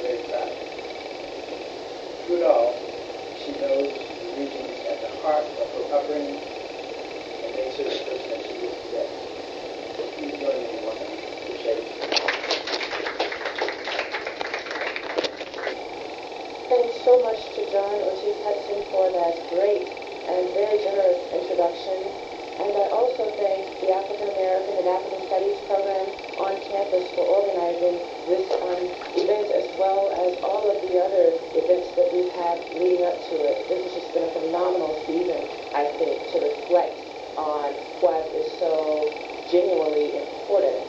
very proud of her. Through it all, she knows the region is at the heart of her upbringing and makes her the person that she is today. So please join me in welcoming Riché. Thanks so much to John Ortiz Hudson for that great and very generous introduction. And I also thank the African American and African Studies program on campus for organizing this event, as well as all of the other events that we've had leading up to it. This has just been a phenomenal season, I think, to reflect on what is so genuinely important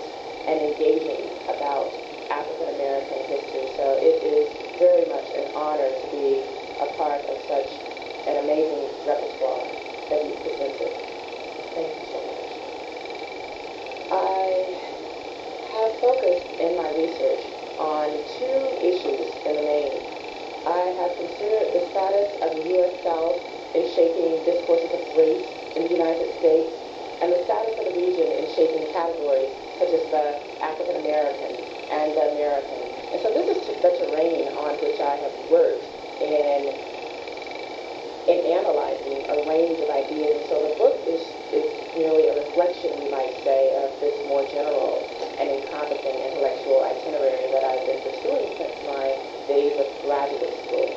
and engaging about African American history. So it is very much an honor to be a part of such an amazing repertoire that you presented. Thank you so much. I have focused in my research on two issues in the main. I have considered the status of the U.S. South in shaping discourses of race in the United States, and the status of the region in shaping categories such as the African American and the American. And so this is the terrain on which I have worked in analyzing a range of ideas. And so the book is merely a reflection, we might say, of this more general and encompassing intellectual itinerary that I've been pursuing since my days of graduate school.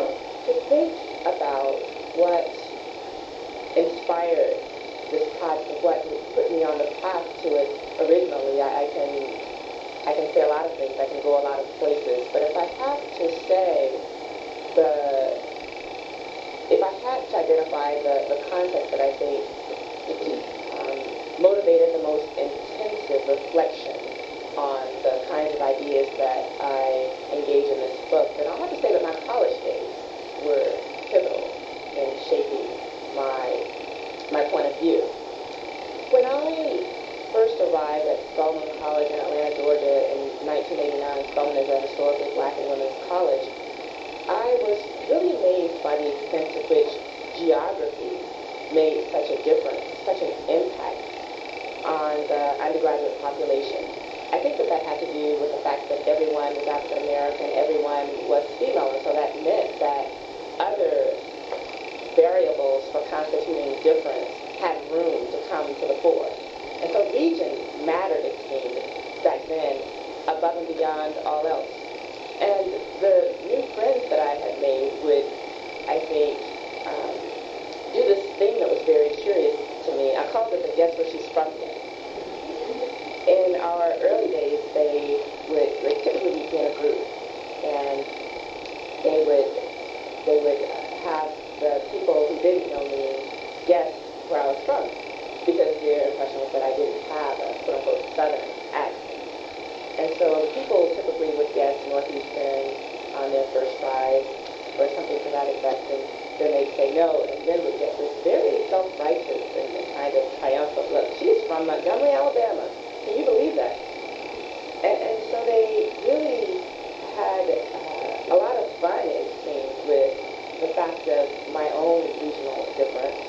To think about what inspired this project, what put me on the path to it originally, I can say a lot of things, I can go a lot of places, but if I have to say if I had to identify the context that I think motivated the most intensive reflection on the kinds of ideas that I engage in this book, then I'll have to say that my college days were pivotal in shaping my point of view. When I first arrived at Spelman College in Atlanta, Georgia in 1989, Spelman is a historically black and women's college, I was really amazed by the extent to which geography made such a difference, such an impact on the undergraduate population. I think that had to do with the fact that everyone was African American, everyone was female, and so that meant that other variables for constituting difference had room to come to the fore. And so region mattered, it seemed, back then, above and beyond all else. And the new friends that I had made would, I think, do this thing that was very curious to me. I called it the guess where she's from yet. In our early days, they would typically be in a group, and they would have the people who didn't know me guess where I was from, because their impression was that I didn't have a quote-unquote Southern accent. And so people typically would guess Northeastern on their first try, or something to that effect, and then they'd say no, and then would get this very self-righteous and kind of triumphant look. She's from Montgomery, Alabama. Can you believe that? And so they really had a lot of fun, it seems, with the fact of my own regional difference.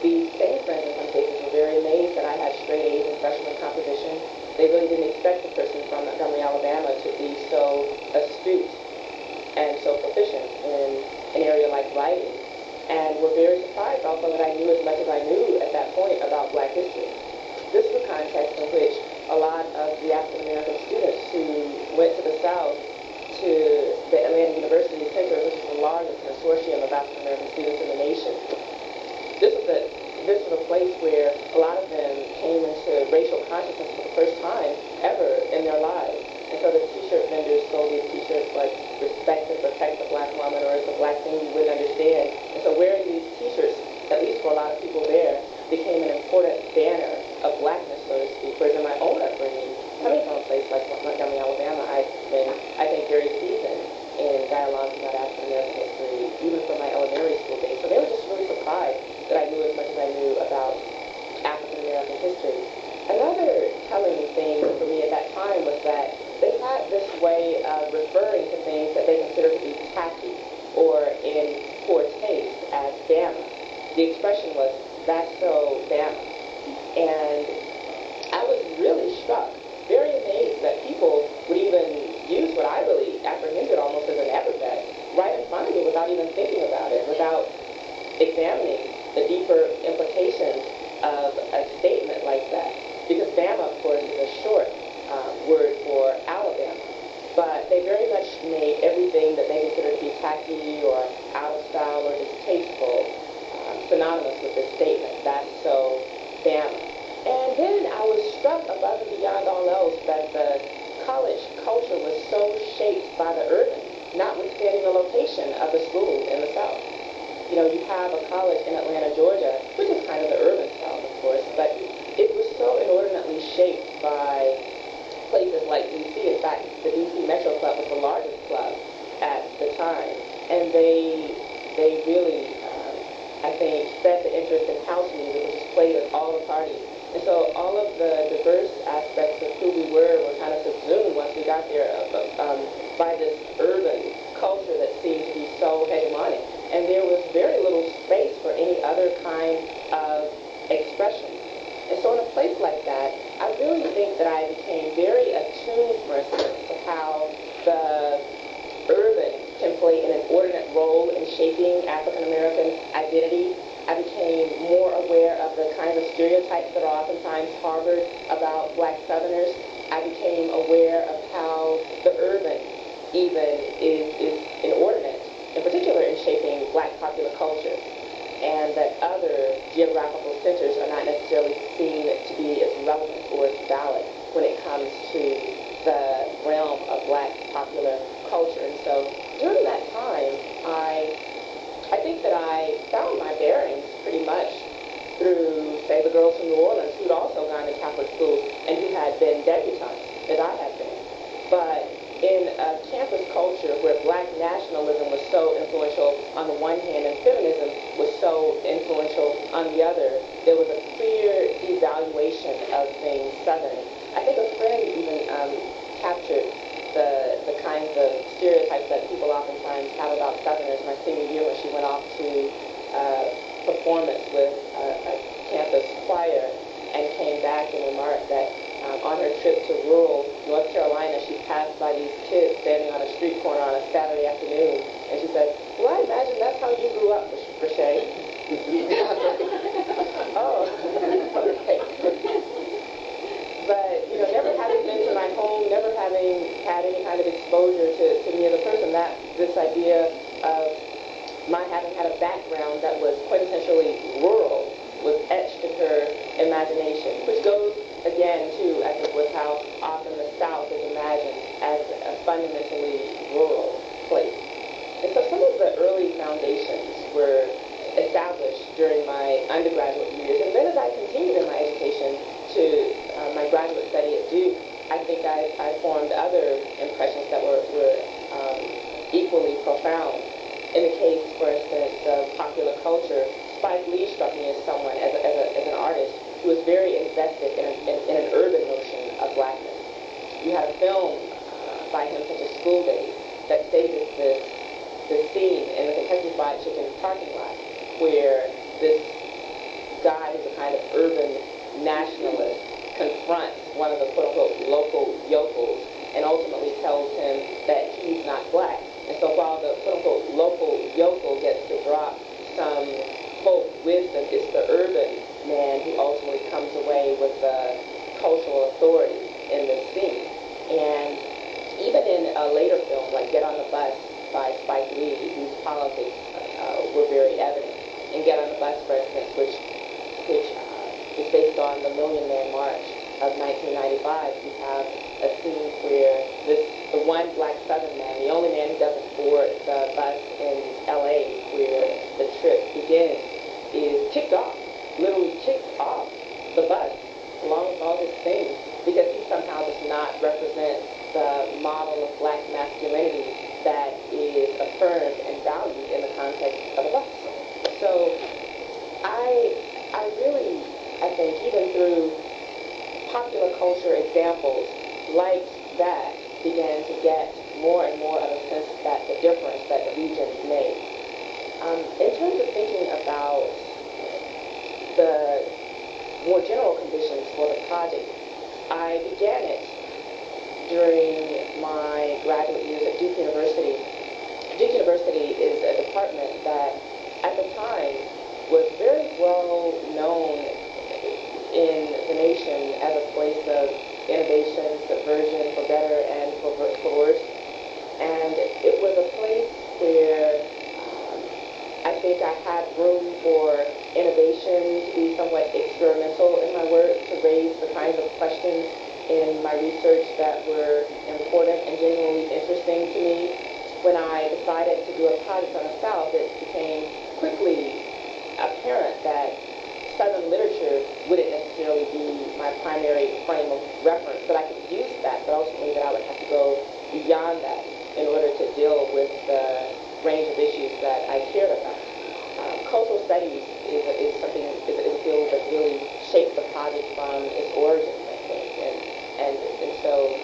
These same friends in some cases were very amazed that I had straight A's in freshman composition. They really didn't expect a person from Montgomery, Alabama to be so astute and so proficient in an area like writing, and were very surprised also that I knew as much as I knew at that point about Black history. This was a context in which a lot of the African American students who went to the South, to the Atlanta University Center, which is the largest consortium of African American students in the nation. This was a place where a lot of them came into racial consciousness for the first time ever in their lives. And so the t-shirt vendors sold these t-shirts like "Respect and Protect the Black Woman," or "It's a Black Thing You Wouldn't Understand." And so wearing these t-shirts, at least for a lot of people there, became an important banner of blackness, so to speak. Whereas in my own upbringing, coming from a place like Montgomery, Alabama, I've been, I think, very seasoned in dialogues about African American history, even from my elementary school days. So they were just really surprised that I knew as much as I knew about African American history. Another telling thing for me at that time was that they had this way of referring to things that they considered to be tacky or in poor taste as Bama. The expression was, "That's so Bama." And I was really struck, very amazed that people would even use what I would without even thinking about it, without examining the deeper implications of a statement like that. Because Bama, of course, is a short word for Alabama. But they very much made everything that they considered to be tacky or out of style or distasteful synonymous with this statement. That's so Bama. And then I was struck above and beyond all else that the college culture was so shaped by the urban, notwithstanding the location of the school in the South. You know, you have a college in Atlanta, Georgia, which is kind of the urban South, of course, but it was so inordinately shaped by places like D.C. In fact, the D.C. Metro Club was the largest club at the time, and they really, I think, fed the interest in house music, which is played at all the parties. And so all of the diverse aspects of who we were kind of subsumed once we got there by this urban culture that seemed to be so hegemonic. And there was very little space for any other kind of expression. And so in a place like that, I really think that I became very attuned, for instance, to how the urban can play an inordinate role in shaping African American identity. I became more aware of the kinds of stereotypes that are oftentimes harbored about black Southerners. I became aware of how the urban even is inordinate, in particular in shaping black popular culture, and that other geographical centers are not necessarily seen to be as relevant or as valid when it comes to the realm of black popular culture. And so during that time, I think that I found my bearings pretty much through, say, the girls from New Orleans who'd also gone to Catholic schools and who had been debutantes, as I had been. But in a campus culture where black nationalism was so influential on the one hand and feminism was so influential on the other, there was a clear devaluation of being Southern. I think a friend even captured the kinds of stereotypes that people oftentimes have about Southerners my senior year when she went off to performance with a campus choir and came back and remarked that on her trip to rural North Carolina, she passed by these kids standing on a street corner on a Saturday afternoon, and she said, "Well, I imagine that's how you grew up, Riché." Oh, okay. But, you know, never having been to my home, never having had any kind of exposure to me as a person, that this idea of my having had a background that was quintessentially rural was etched in her imagination, which goes, again, too, I think, with how often the South is imagined as a fundamentally rural place. And so some of the early foundations were established during my undergraduate years, and then as I continued in my education to my graduate study at Duke, I think I formed other impressions that were equally profound. In the case, for instance, of popular culture, Spike Lee struck me as someone, as an artist, who was very invested in an urban notion of blackness. You had a film by him, such as School Days, that stated this scene in the Kentucky Fried Chicken parking lot, where this guy who's a kind of urban nationalist confronts one of the quote-unquote local yokels and ultimately tells him that he's not black. And so while the quote-unquote local yokel gets to drop some quote wisdom, it's the urban man who ultimately comes away with the cultural authority in this scene. And even in a later film like Get on the Bus by Spike Lee, whose politics were very evident, in Get on the Bus, for instance, which is based on the Million Man March of 1995, you have a scene where the one black Southern man, the only man who doesn't board the bus in L.A. where the trip begins, is kicked off, literally kicked off the bus, along with all his things, because he somehow does not represent the model of black masculinity that is affirmed and valued in the context of a bus. So I really, I think, even through popular culture examples like that, began to get more and more of a sense that the difference that the regions made. In terms of thinking about the more general conditions for the project, I began it during my graduate years at Duke University. Duke University is a department that at the time was very well known in the nation as a place of innovation, subversion, for better and for worse. And it was a place where I think I had room for innovation, to be somewhat experimental in my work, to raise the kinds of questions in my research that were important and genuinely interesting to me. When I decided to do a project on the South, it became quickly apparent that Southern literature wouldn't necessarily be my primary frame of reference, but I could use that, but ultimately that I would have to go beyond that in order to deal with the range of issues that I cared about. Cultural studies is a field that really shaped the project from its origins, I think, and so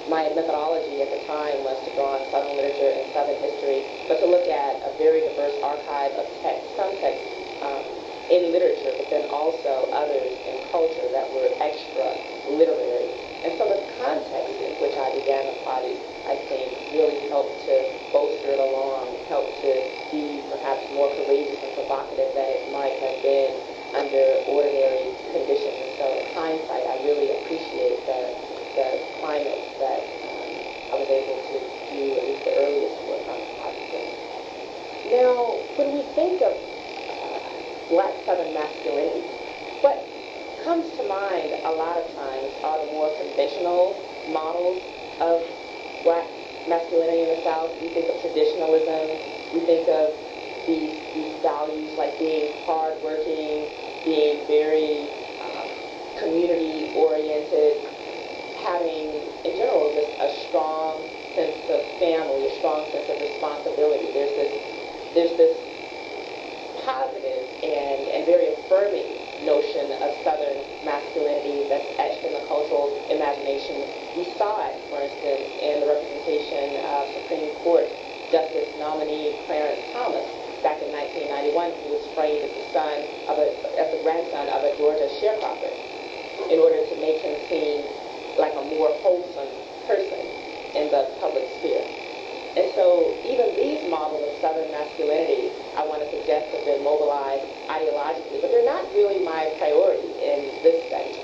my methodology at the time was to draw on Southern literature and Southern history, but to look at a very diverse archive of texts, some texts in literature, but then also others in culture that were extra literary. And so the context in which I began the project, I think, really helped to bolster it along, helped to be perhaps more courageous and provocative than it might have been under ordinary conditions. And so in hindsight, I really appreciate the climate that I was able to do at least the earliest work on the project. Now, when we think of Black Southern masculinity, what comes to mind a lot of times are the more conventional models of Black masculinity in the South. We think of traditionalism. We think of these values like being hardworking, being very community-oriented, having, in general, just a strong sense of family, a strong sense of responsibility. There's this positive and very affirming notion of Southern masculinity that's etched in the cultural imagination. We saw it, for instance, in the representation of Supreme Court Justice nominee Clarence Thomas back in 1991. He was framed as the grandson of a Georgia sharecropper in order to make him seem like a more wholesome person in the public sphere. And so even these models of Southern masculinity, I want to suggest, have been mobilized ideologically, but they're not really my priority in this study.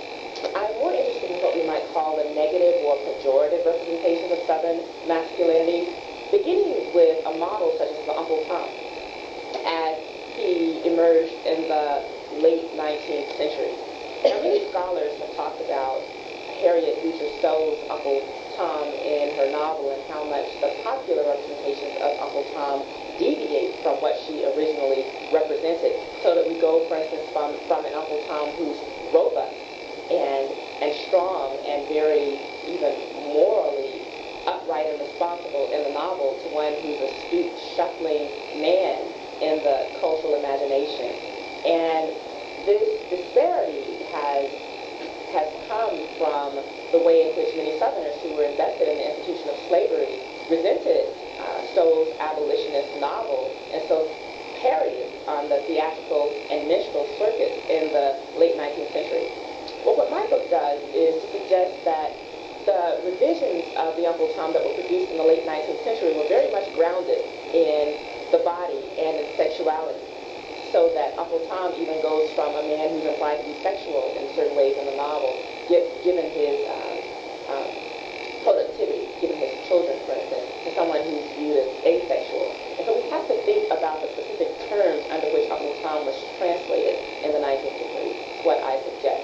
I'm more interested in what we might call the negative or pejorative representations of Southern masculinity, beginning with a model such as the Uncle Tom, as he emerged in the late 19th century. Now, many scholars have talked about Harriet Beecher Stowe's Uncle Tom in her novel and how much the popular representations of Uncle Tom deviate from what she originally represented, so that we go, for instance, from an Uncle Tom who's robust and strong and very even morally upright and responsible in the novel to one who's a astute, shuffling man in the cultural imagination. And this disparity has come from the way in which many Southerners who were invested in the institution of slavery resented Stowe's abolitionist novel, and so parodied on the theatrical and minstrel circuits in the late 19th century. Well, what my book does is to suggest that the revisions of the Uncle Tom that were produced in the late 19th century were very much grounded in the body and in sexuality, so that Uncle Tom even goes from a man who's implied to be sexual in certain ways in the novel, given his productivity, given his children, for instance, to someone who's viewed as asexual. And so we have to think about the specific terms under which Uncle Tom was translated in the 19th century, what I suggest.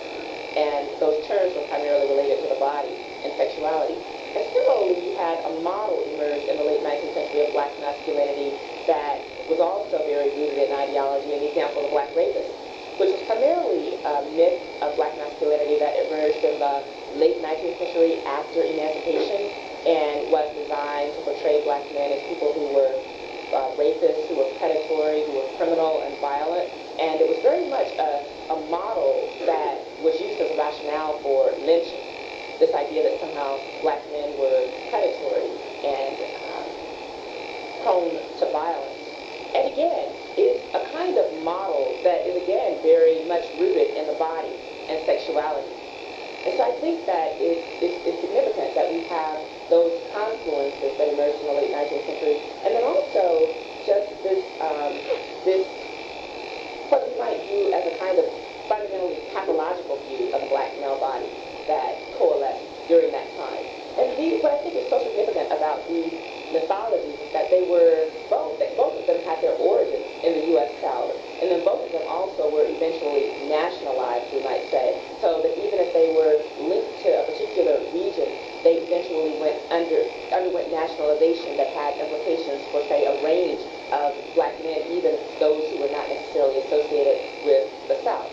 And those terms were primarily related to the body and sexuality. And similarly, you had a model emerge in the late 19th century of Black masculinity that was also very rooted in ideology, an example of Black rapist, which was primarily a myth of Black masculinity that emerged in the late 19th century after emancipation, and was designed to portray Black men as people who were rapists, who were predatory, who were criminal and violent. And it was very much a model that was used as a rationale for lynching. This idea that somehow Black men were predatory and prone to violence. And again, it's a kind of model that is, again, very much rooted in the body and sexuality. And so I think that it's significant that we have those confluences that emerged in the late 19th century, and then also just this education that had implications for, say, a range of black men, even those who were not necessarily associated with the South.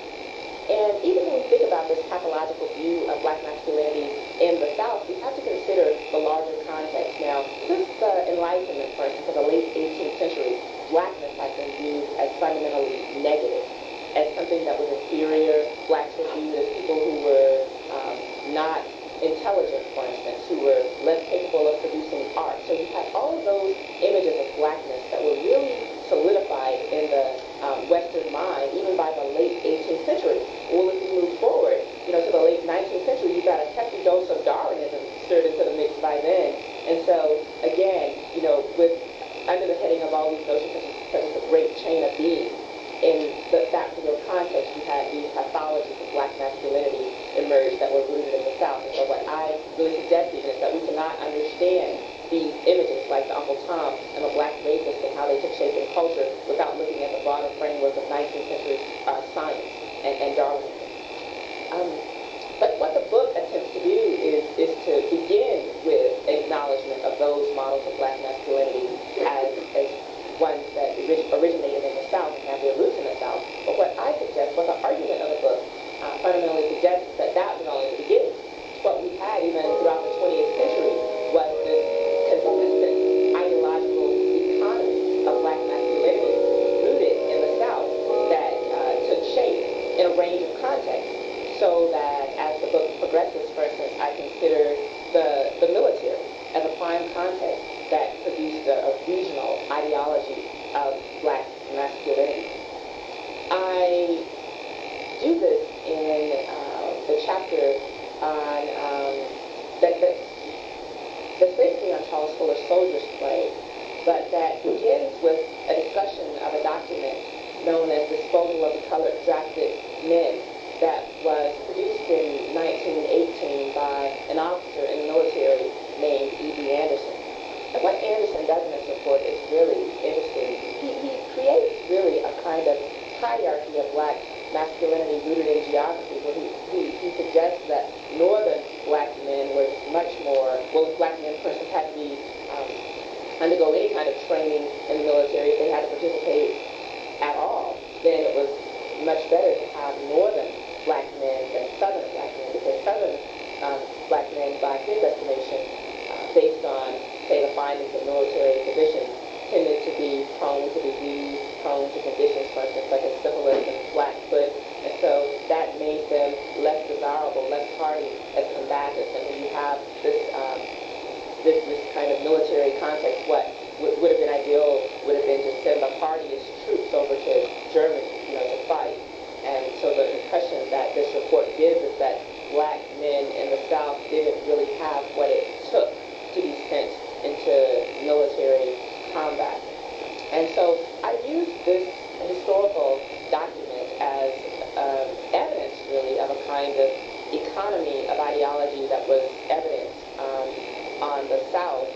And even when we think about this pathological view of black masculinity in the South, we have to consider the larger context. Now, since the Enlightenment, for instance, of the late 18th century, blackness has been viewed as fundamentally negative, as something that was inferior. Blacks were viewed as people who were not intelligent, for instance, who were less capable of producing art. So you had all of those images of blackness that were really solidified in the Western mind, even by the late 18th century. Well, if you move forward, to the late 19th century, you've got a hefty dose of Darwinism stirred into the mix by then. And so, again, with under the heading of all these notions such as the great chain of being, in that particular context, you had these pathologies of black masculinity emerge that were rooted in the South. And so what I really suggest is that we cannot understand these images like the Uncle Tom and the black rapist and how they took shape in culture without looking at the broader framework of 19th century science and Darwinism. But what the book attempts to do is to begin with acknowledgement of those models of black masculinity as ones that originated in the South and have their roots in the South. But what I suggest, what the argument of the book fundamentally suggests, is that was only the beginning. What we had even throughout the 20th century was this consistent ideological economy of black masculinity rooted in the South that took shape in a range of contexts. So that as the book progresses, for instance, I consider the military as a prime context that produced a regional ideology of black masculinity. I do this in the chapter on that's basically on Charles Fuller's Soldier's Play, but that begins with a discussion of a document known as Disposal of the Colored Drafted Men that was produced in 1918 by an officer in the military named E.B. Anderson. And what Anderson does in this report is really interesting. He creates really a kind of hierarchy of black masculinity rooted in geography, where he suggests that northern black men were much more, well, black men, for instance, had to be, undergo any kind of training in the military. If they had to participate at all, then it was much better to have northern black men than southern black men, because southern black men, by his estimation, based on, say, the findings of military physicians, tended to be prone to disease, prone to conditions, for instance, like a syphilis and flat-foot, and so that made them less desirable, less hardy as combatants. And when you have this kind of military context, what would have been ideal would have been to send the hardiest troops over to Germany, to fight. And so the impression that this report gives is that black men in the South didn't really have what it took to be sent into military combat. And so I use this historical document as evidence, really, of a kind of economy of ideology that was evident on the South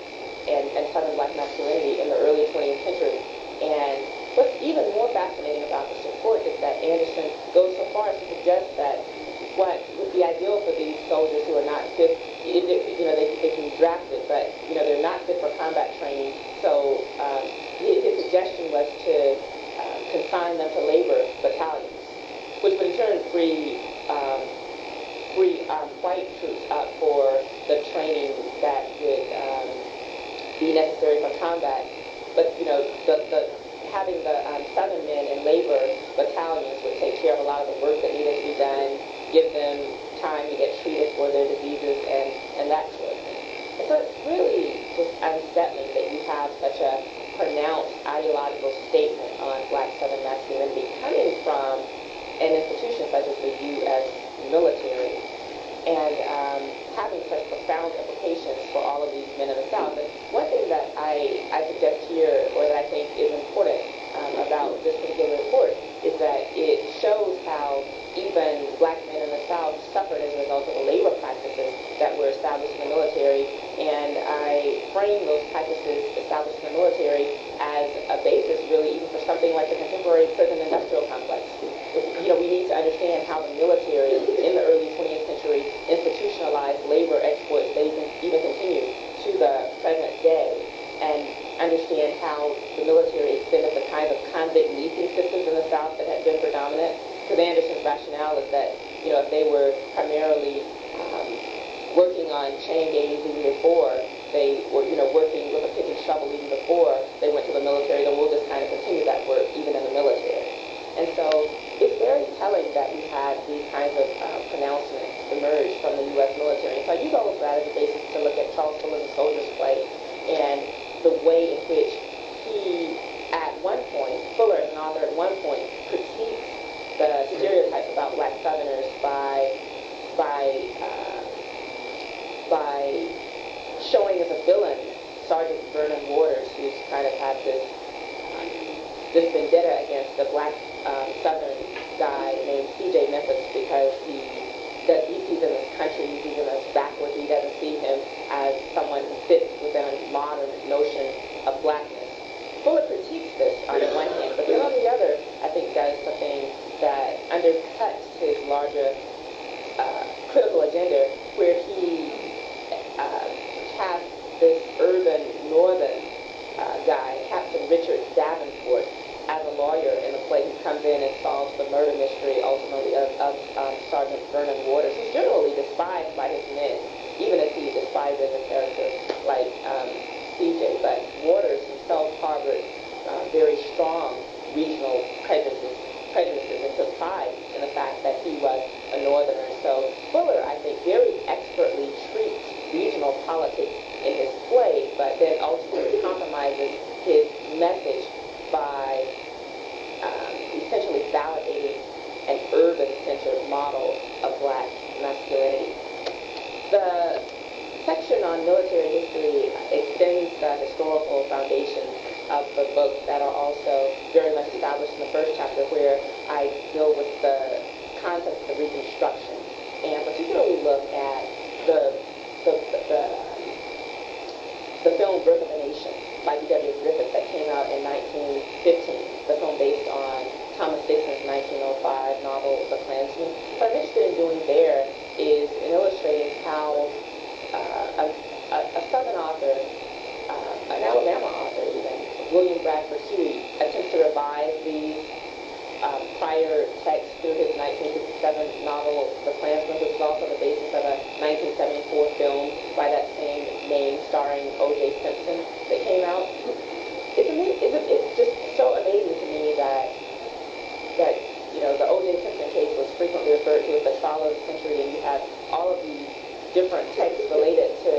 and Southern black masculinity in the early 20th century. And what's even more fascinating about this report is that Anderson goes so far as to suggest that what would be ideal for these soldiers who are not fit, they can be drafted, but they're not fit for combat training. So his suggestion was to consign them to labor battalions, which would in turn free white troops up for the training that would be necessary for combat. But having the Southern men in labor battalions would take care of a lot of the work that needed to be done, give them time to get treated for their diseases and that sort of thing. And so it's really just unsettling that you have such a pronounced ideological statement on black Southern masculinity coming from an institution such as the U.S. military and having such profound implications for all of these men in the South. And one thing that I suggest here, or that I think is important about this particular report, is that it shows how even black men in the South suffered as a result of the labor practices that were established in the military. And I frame those practices established in the military as a basis, really, even for something like the contemporary prison-industrial complex. We need to understand how the military in the early 20th century institutionalized labor exploitation even continue to the present day. And understand how the military extended the kinds of convict leasing systems in the South that had been predominant. Because Anderson's rationale is that, if they were primarily working on chain gangs even before they were, working with a pick and shovel even before they went to the military, then we'll just kind of continue that work even in the military. And so it's very telling that we had these kinds of pronouncements emerge from the U.S. military. And so I use all of that as a basis to look at Charles Fuller's Soldier's Play and the way in which he, at one point, Fuller as an author at one point, critiques the stereotypes about black Southerners by showing as a villain Sergeant Vernon Waters, who's kind of had this vendetta against a black Southern guy named C.J. Memphis because he sees him as country, he sees him as backward, he doesn't see him as someone who fits within a modern notion of blackness. Fuller critiques this on the one hand, but then on the other, I think does something that undercuts his larger critical agenda, where he casts this urban northern guy, Captain Richard Davenport, as a lawyer in the play who comes in and solves the murder mystery ultimately of Sergeant Vernon Waters, who's generally despised by his men, even as he despises a character like CJ. But Waters himself harbored very strong regional prejudices and took pride in the fact that he was a northerner. So Fuller, I think, very expertly treats regional politics in his play, but then ultimately compromises his message by essentially validating an urban-centered model of black masculinity. The section on military history extends the historical foundations of the book that are also very much established in the first chapter, where I deal with the concept of Reconstruction, and particularly look at the film Birth of a Nation by D.W. Griffith that came out in 1915, the film based on Thomas Dixon's 1905 novel The Klansman. What I'm interested in doing there is in illustrating how a Southern author, an Alabama author even, William Bradford Huey, attempts to revise these prior texts through his 1957 novel, The Klansman, which is also the basis of a 1974 film by that same name starring O.J. Simpson that came out. It's just so amazing to me that the O.J. Simpson case was frequently referred to as the trial of the century, and you have all of these different texts related to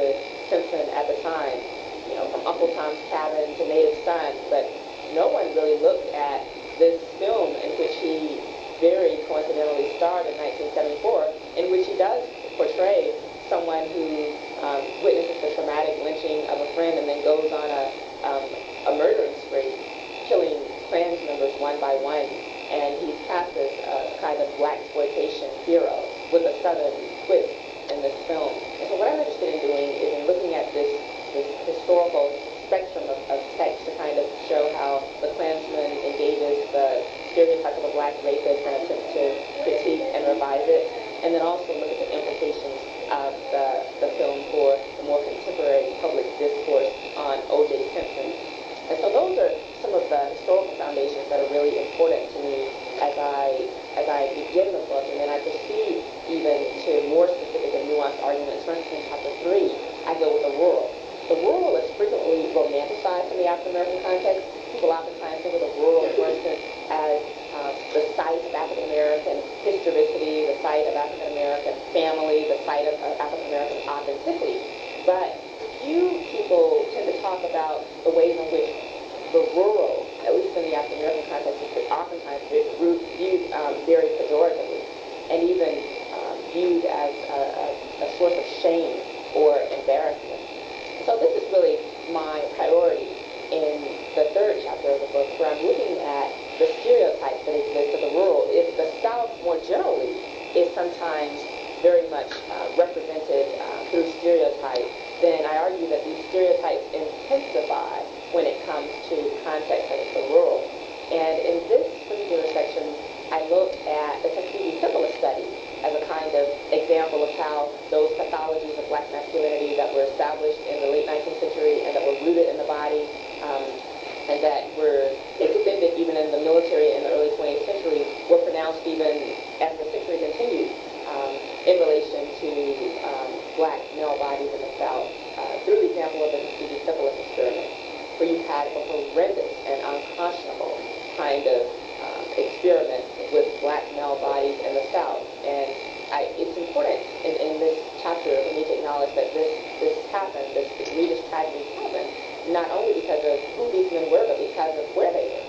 Simpson at the time, from Uncle Tom's Cabin to Native Son, but no one really looked at this film in which he very coincidentally starred in 1974, in which he does portray someone who witnesses the traumatic lynching of a friend and then goes on a murdering spree, killing Klan members one by one, and he's cast as a kind of blaxploitation hero with a Southern twist in this film. And so what I'm interested in doing is in looking at this historical spectrum of text to kind of show how the Klansman engages the stereotype of a black rapist and attempts to critique and revise it, and then also look at the implications of the film for the more contemporary public discourse on O.J. Simpson. And so those are some of the historical foundations that are really important to me as I begin the book, and then I proceed even to more specific and nuanced arguments. For instance, in chapter 3, I go with the rural. The rural is frequently romanticized in the African-American context. People oftentimes think of the rural, for instance, as the site of African-American historicity, the site of African-American family, the site of African-American authenticity. But few people tend to talk about the ways in which the rural, at least in the African-American context, is oftentimes viewed very pejoratively, and even viewed as a source of shame or embarrassment. So this is really my priority in the third chapter of the book, where I'm looking at the stereotypes that exist of the rural. If the South more generally is sometimes very much represented through stereotypes, then I argue that these stereotypes intensify when it comes to contexts such as the rural. And in this particular section, I look at the Tuskegee syphilis study as a kind of example of how those pathologies of black masculinity that were established in the late 19th century and that were rooted in the body and that were extended even in the military in the early 20th century, were pronounced even as the century continued in relation to black male bodies in the South, through the example of the Tuskegee syphilis experiment, where you had a horrendous and unconscionable kind of experiment with black male bodies in the South. And it's important in this chapter for me to acknowledge that this happened, this egregious tragedy happened, not only because of who these men were, but because of where they were.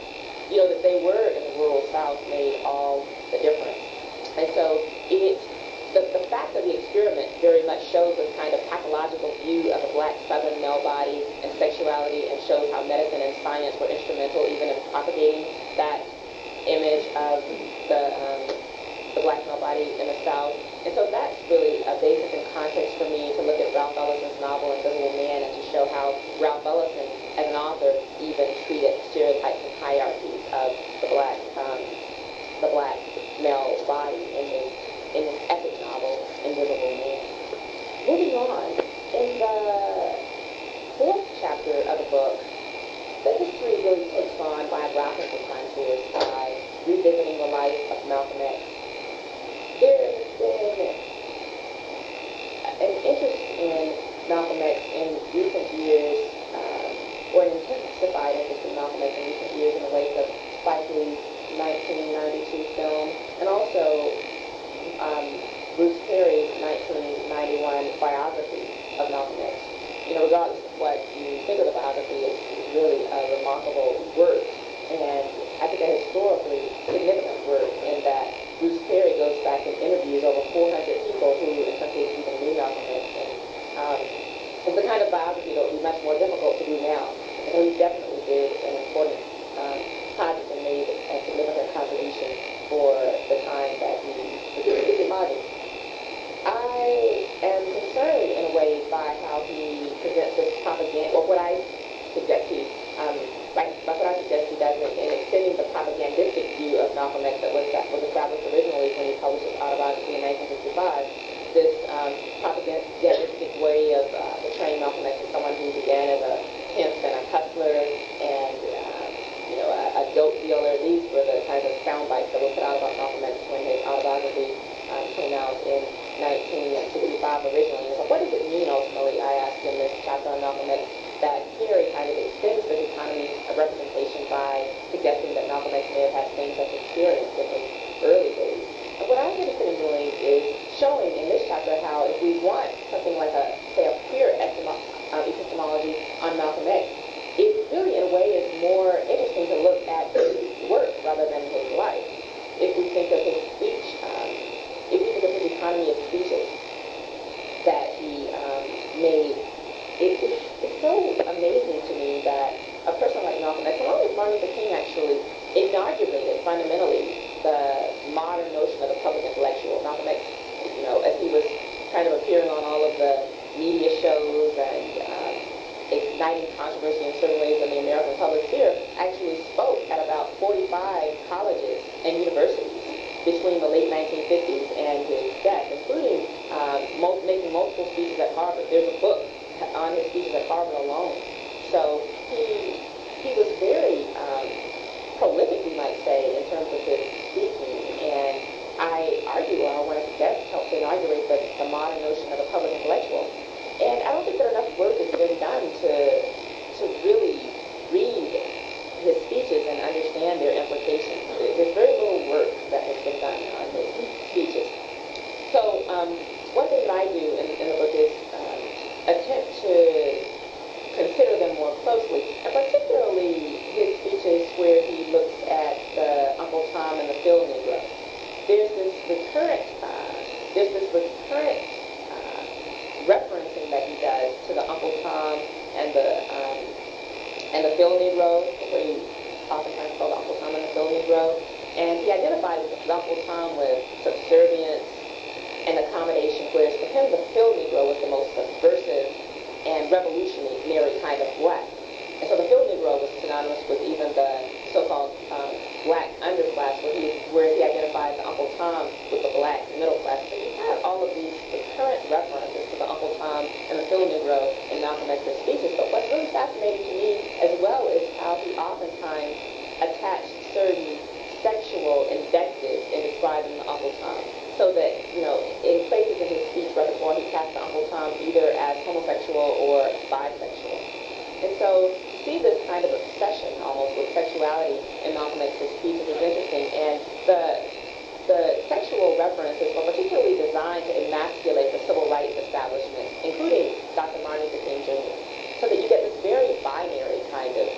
You know, that they were in the rural South made all the difference. And so the fact of the experiment very much shows this kind of pathological view of the black Southern male body and sexuality, and shows how medicine and science were instrumental even in propagating that image of the black male body in the South. And so that's really a basis and context for me to look at Ralph Ellison's novel Invisible Man, and to show how Ralph Ellison, as an author, even treated stereotypes and hierarchies of the black male body in his epic novel Invisible Man. Moving on, in the fourth chapter of the book, the history really takes on biographical frontiers by revisiting the life of Malcolm X. There has been an interest in Malcolm X in recent years, or an intensified interest in Malcolm X in recent years in the wake of Spike Lee's 1992 film, and also Bruce Perry's 1991 biography of Malcolm X. You know, regardless of what you think of the biography, it's really a remarkable work, and I think a historically significant work, in that Bruce Perry goes back and interviews over 400 people who, in some cases, even knew Malcolm X, and it's the kind of biography that would be much more difficult to do now. And so he definitely did an important project and made a significant contribution for the time that he was embodied. I am concerned in a way by how he presents this propaganda, or what I suggest he, by what I suggest he does in extending the propagandistic view of Malcolm X that was established originally when he published his autobiography in 1965. This propagandistic way of portraying Malcolm X as someone who began as a pimp and a hustler and a dope dealer. These were the kinds of sound bites that were put out about Malcolm X when his autobiography came out in 1965 originally. So what does it mean ultimately, I asked in this chapter on Malcolm X, that Perry kind of extends the economy of representation by suggesting that Malcolm X may have had same-sex experience in his early days. And what I'm interested in doing is showing in this chapter how if we want something like a queer epistemology on Malcolm X, it really in a way is more interesting to look at his work rather than his life. If we think of his speech, if we think of his economy of speeches that he made, it's so amazing to me that a person like Malcolm X, along with Martin Luther King, actually inaugurated fundamentally the modern notion of the public intellectual. Malcolm X, as he was kind of appearing on all of the media shows and igniting controversy in certain ways in the American public sphere, actually spoke at about 45 colleges and universities between the late 1950s and his death, including making multiple speeches at Harvard. There's a book on his speeches at Harvard alone. So he was very prolific, we might say, in terms of his speaking, and I argue, or I want to suggest, help to inaugurate the modern notion of the public intellectual. And I don't think that enough work has been done to really read his speeches and understand their implications. There's very little work that has been done on his speeches. So one thing that I do in the book is attempt to consider them more closely, and particularly his speeches where he looks at the Uncle Tom and the Field Negro. There's this recurrent referencing that he does to the Uncle Tom and the Field Negro, where he oftentimes called the Uncle Tom and the Field Negro, and he identifies the Uncle Tom with subservience and accommodation, whereas for him the Field Negro was the most subversive and revolutionary kind of black. And so the Field Negro was synonymous with even the so-called black underclass, where he identifies Uncle Tom with the black middle class. So you have all of these recurrent references to the Uncle Tom and the Field Negro in Malcolm X's speeches. But what's really fascinating to me as well so that, in places in his speech repertoire, he cast Uncle Tom either as homosexual or bisexual. And so to see this kind of obsession almost with sexuality in Malcolm X's speeches is interesting. And the sexual references were particularly designed to emasculate the civil rights establishment, including Dr. Martin Luther King Jr., so that you get this very binary kind of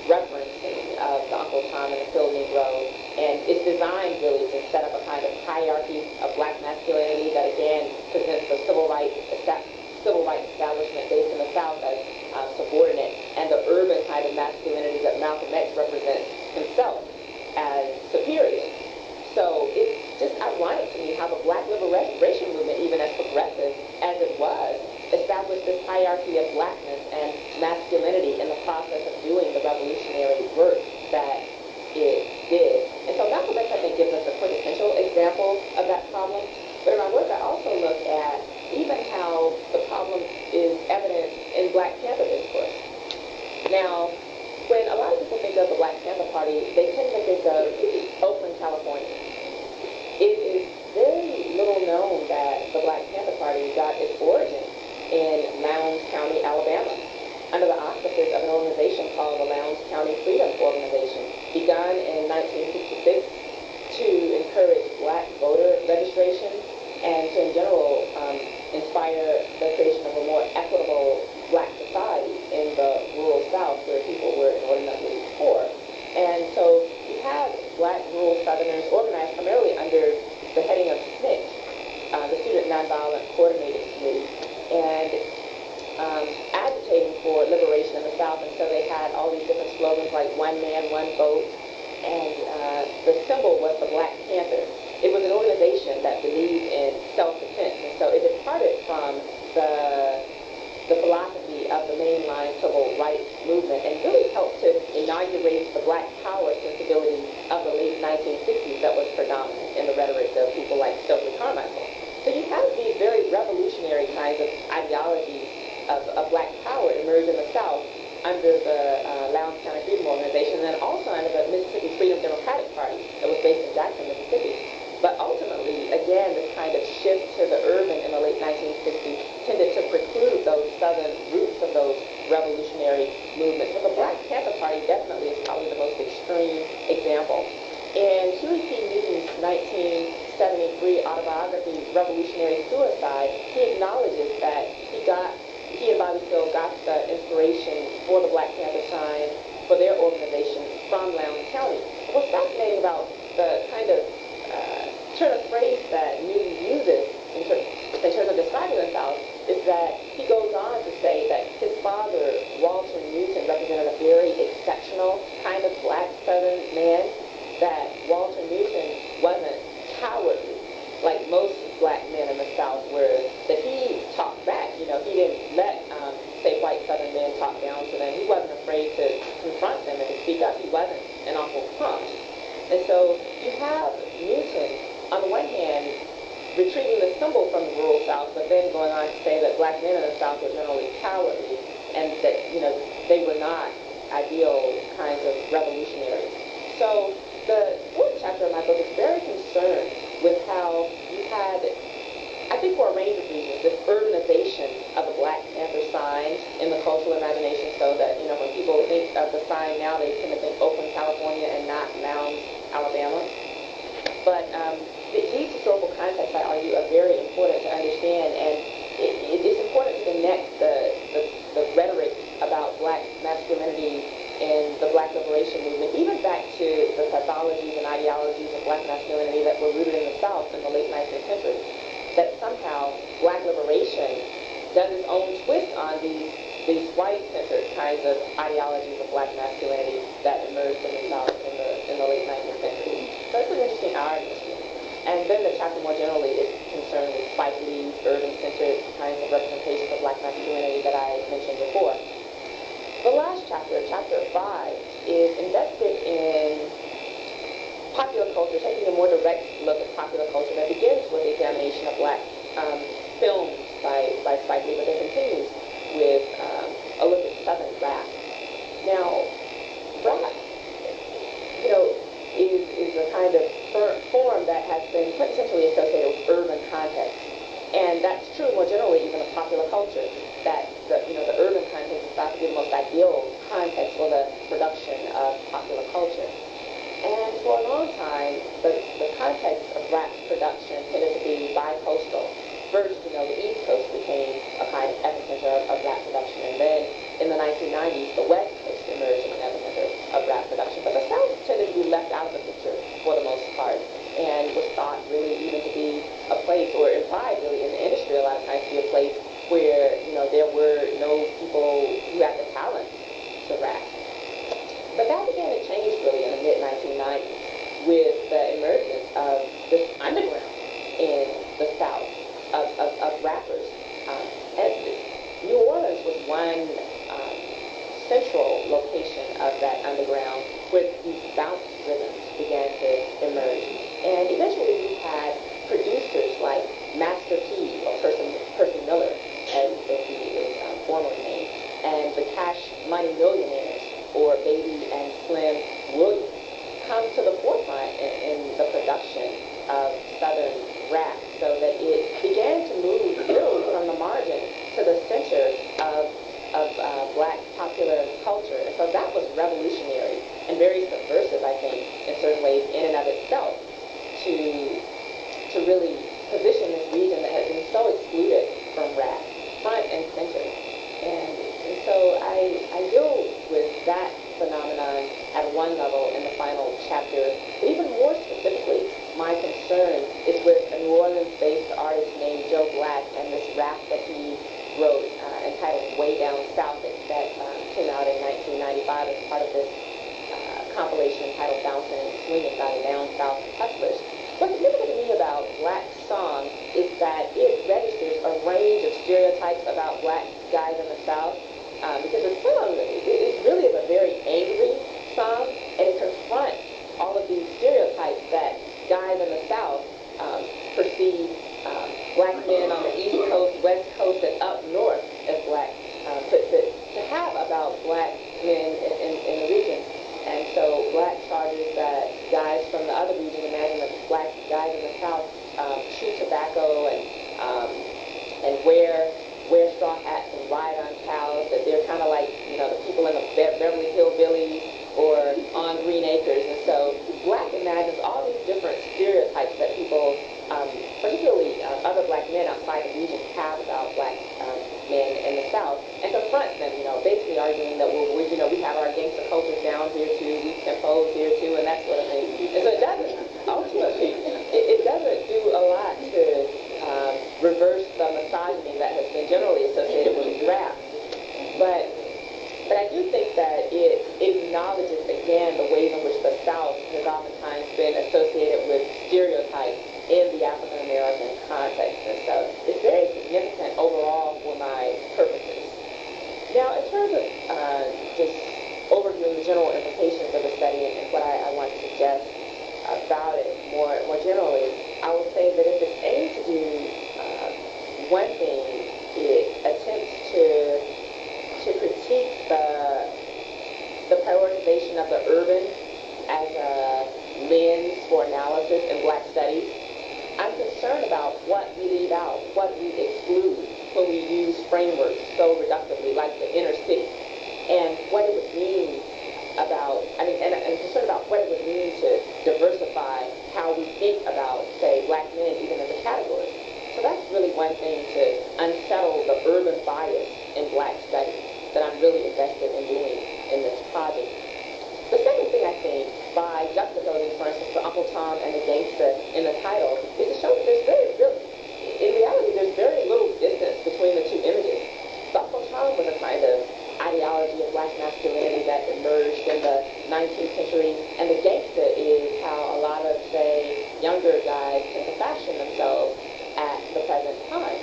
referencing of the Uncle Tom and the Phil Negro. And it's designed really to set up a kind of hierarchy of black masculinity that again presents the civil rights establishment based in the South as subordinate, and the urban kind of masculinity that Malcolm X represents himself as superior. So it's just ironic to me how the black liberation movement, even as progressive as it was, established this hierarchy of blackness and masculinity in the process of doing the revolutionary work that it did. And so Malcolm X, I think, gives us a quintessential example of that problem. But in my work, I also look at even how the problem is evident in Black Panther discourse. Now, when a lot of people think of the Black Panther Party, they tend to think of Oakland, California. It is very little known that the Black Panther Party got its origin in Lowndes County, Alabama, under the auspices of an organization called the Lowndes County Freedom Organization, begun in 1966 to encourage black voter registration and to, in general, inspire the creation of a more equitable black society in the rural South where people were inordinately poor. And so you have black rural Southerners organized primarily under the heading of SNCC, the Student Nonviolent Coordinating Committee, and agitating for liberation in the South. And so they had all these different slogans like one man, one vote, and the symbol was the Black Panther. It was an organization that believed in self-defense, and so it departed from the philosophy of the mainline civil rights movement and really helped to inaugurate the black power sensibility of the late 1960s that was predominant in the rhetoric of people like Stokely Carmichael. So you have these very revolutionary kinds of ideologies of black power emerge in the South under the Lowndes County Freedom Organization, and then also under the Mississippi Freedom Democratic Party that was based in Jackson, Mississippi. But ultimately, again, this kind of shift to the urban in the late 1960s tended to preclude those southern roots of those revolutionary movements. So the Black Panther Party definitely is probably the most extreme example. In Huey P. Newton's 1973 autobiography, Revolutionary Suicide, he acknowledges that he and Bobby Seale got the inspiration for the Black Panther sign for their organization from Lowndes County. What's fascinating about the kind of turn of phrase that Newton uses in terms of describing the South is that he goes on to say that his father, Walter Newton, represented a very exceptional kind of black Southern man, that Walter Newton wasn't cowardly like most black men in the South were, that he talked back. He didn't let, say, white Southern men talk down to them. He wasn't afraid to confront them and to speak up. He wasn't an awful punk. And so you have Newton, on the one hand, retrieving the symbol from the rural South, but then going on to say that black men in the South were generally cowardly and that, they were not ideal kinds of revolutionaries. So the fourth chapter of my book is very concerned with how you had, I think for a range of reasons, this urbanization of the Black Panther signs in the cultural imagination, so that, when people think of the sign now, they tend to think Oakland, California, and not Lowndes, Alabama. But these historical contexts, I argue, are very important to understand, and it's important to connect the rhetoric about black masculinity in the black liberation movement, even back to the pathologies and ideologies of black masculinity that were rooted in the South in the late 19th century. That somehow black liberation does its own twist on these white-centered kinds of ideologies of black masculinity that emerged in the South in the late 19th century. So it's an interesting irony. And then the chapter more generally is concerned with Spike Lee's urban-centered kinds of representations of black masculinity that I mentioned before. The last chapter, chapter 5, is invested in popular culture, taking a more direct look at popular culture that begins with the examination of black films by Spike Lee, but then continues with a look at Southern rap. Now, rap, is a kind of form that has been quintessentially associated production of popular culture. And for a long time, the context of rap production tended to be bi-coastal. First, the East Coast became a kind of epicenter of rap production, and then in the 1990s, the West Coast emerged as an epicenter of rap production. But the South tended to be left out of the picture for the most part, and was thought really even to be a place, or implied really in the industry a lot of times to be a place where, there were no people who had the talent to rap. But that began to change really in the mid-1990s with the emergence of this underground in the South of rappers. And New Orleans was one central location of that underground where these bounce rhythms began to emerge. And eventually we had producers like Master P, or Percy Miller, as he is formerly named, and the Cash Money Millionaires, or Baby and Slim Williams, come to the forefront in the production of Southern rap, so that it began to move literally from the margin to the center of black popular culture. And so that was revolutionary and very subversive, I think, in certain ways, in and of itself, to really position this region that has been so excluded from rap front and center. And so I deal with that phenomenon at one level in the final chapter, but even more specifically, my concern is with a New Orleans-based artist named Joe Black and this rap that he wrote entitled Way Down South that came out in 1995 as part of this compilation entitled Bouncing and Swinging by the Down South Hustlers. What's significant to me about Black's song is that it registers a range of stereotypes about black guys in the South, because the song it really is a very angry song, and it confronts all of these stereotypes that guys in the South perceive black men on the East Coast, West Coast, and up north, as Black puts it, to have about black men in the region. And so Black charges that guys from the other region, imagine that black guys in the South chew tobacco and wear straw hats and ride on cows, that they're kind of like, the people in the Beverly Hillbillies or on Green Acres. And so Black imagines all these different stereotypes that people, particularly other black men outside the region, have about black men in the South, and confronts them, basically arguing that, we have our gangster cultures down here too, we tempos here too, and that sort of thing. And so it doesn't, ultimately, it doesn't do a lot to reverse the misogyny that has been generally associated with rap. But I do think that it acknowledges, again, the ways in which the South has oftentimes been associated with stereotypes in the African-American context. And so it's very significant overall for my purposes. Now, in terms of just overviewing the general implications of the study and what I want to suggest about it more generally, I will say that if it aims to do one thing, it attempts to critique the prioritization of the urban as a lens for analysis in black studies. I'm concerned about what we leave out, what we exclude when we use frameworks so reductively, like the inner city, and what it would mean about, and I'm concerned about what it would mean to diversify how we think about, say, black men even as a category. So that's really one thing, to unsettle the urban bias in black studies that I'm really invested in doing in this project. The second thing, I think, by juxtaposing, for instance, the Uncle Tom and the gangsta in the title, is to show that in reality, there's very little distance between the two images. The Uncle Tom was a kind of ideology of black masculinity that emerged in the 19th century, and the gangsta is how a lot of, say, younger guys tend to fashion themselves at the present time.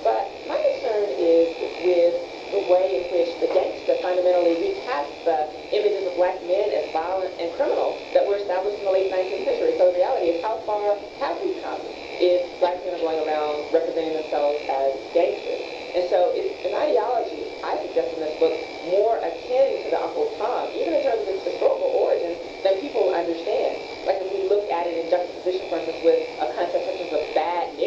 But my concern is with the way in which the gangsta fundamentally recasts the images of black men as violent and criminal that were established in the late 19th century. So the reality is, how far have we come if black men are going around representing themselves as gangsters? And so it's an ideology, I suggest in this book, more akin to the Uncle Tom, even in terms of its historical origins, than people understand. Like if we look at it in juxtaposition, for instance, with a concept such as a bad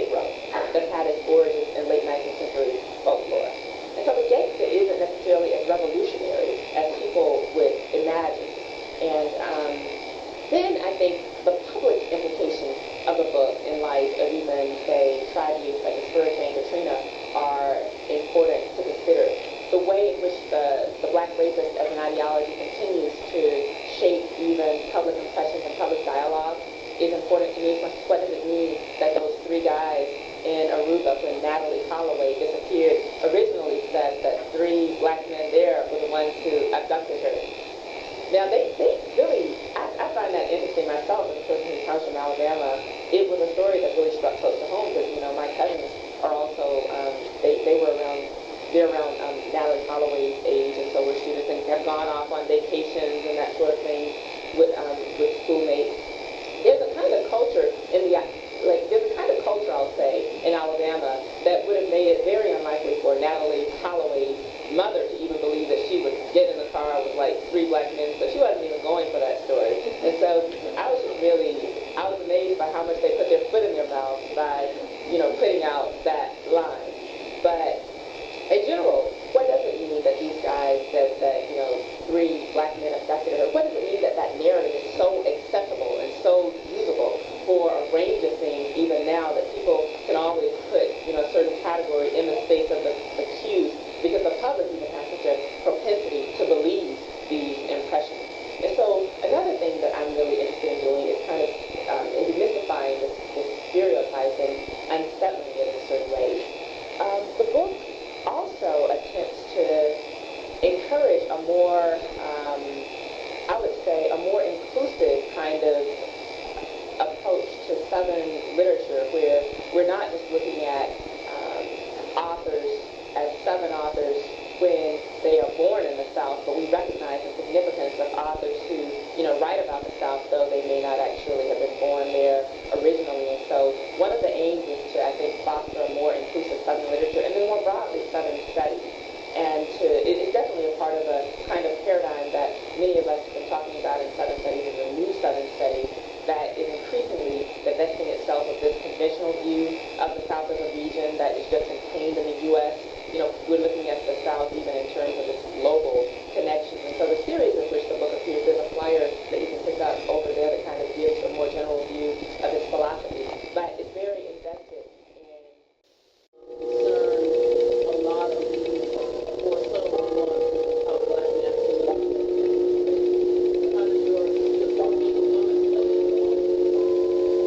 even public impressions and public dialogue is important to me. What does it mean that those three guys in Aruba, when Natalie Holloway disappeared, originally said that three black men there were the ones who abducted her? Now, they really, I find that interesting myself as a person who comes from Alabama. It was a story that really struck close to home because, my cousins are also, they were around, they're around Natalie Holloway's age, and so were students and have gone off on vacations and that sort of thing with schoolmates. There's a kind of culture there's a kind of culture, I'll say, in Alabama that would have made it very unlikely for Natalie Holloway's mother to even believe that she would get in the car with like three black men, so she wasn't even going for that story. And so I was amazed by how much they put their foot in their mouth by, putting out that line. But in general, what does it mean that these guys said that, three black men abducted her? What does it mean that that narrative is so accessible and so usable for a range of things, even now, that people can always put, a certain category in the space of the accused, because the public even has such a propensity to believe these impressions. And so another thing that I'm really interested in doing is kind of demystifying this stereotype and unsettling it in certain ways. The book also attempts to encourage a more, I would say, a more inclusive kind of approach to Southern literature, where we're not just looking at authors as Southern authors when they are born in the South, but we recognize the significance of authors who, write about the South, though they may not actually have been born there originally. And so one of the aims is to, I think, foster a more inclusive Southern literature, and then more broadly Southern studies. And it's definitely a part of a kind of paradigm that many of us have been talking about in Southern studies, as a new Southern study that is increasingly divesting itself of this conventional view of the South as a region that is just contained in the U.S. We're looking at the South even in terms of its global connections. And so the series in which the book appears, there's a flyer that you can pick up over there that kind of gives a more general view of its philosophy. But it's very invested in a lot of more subtle ones of Black masculinity. How does your woman study?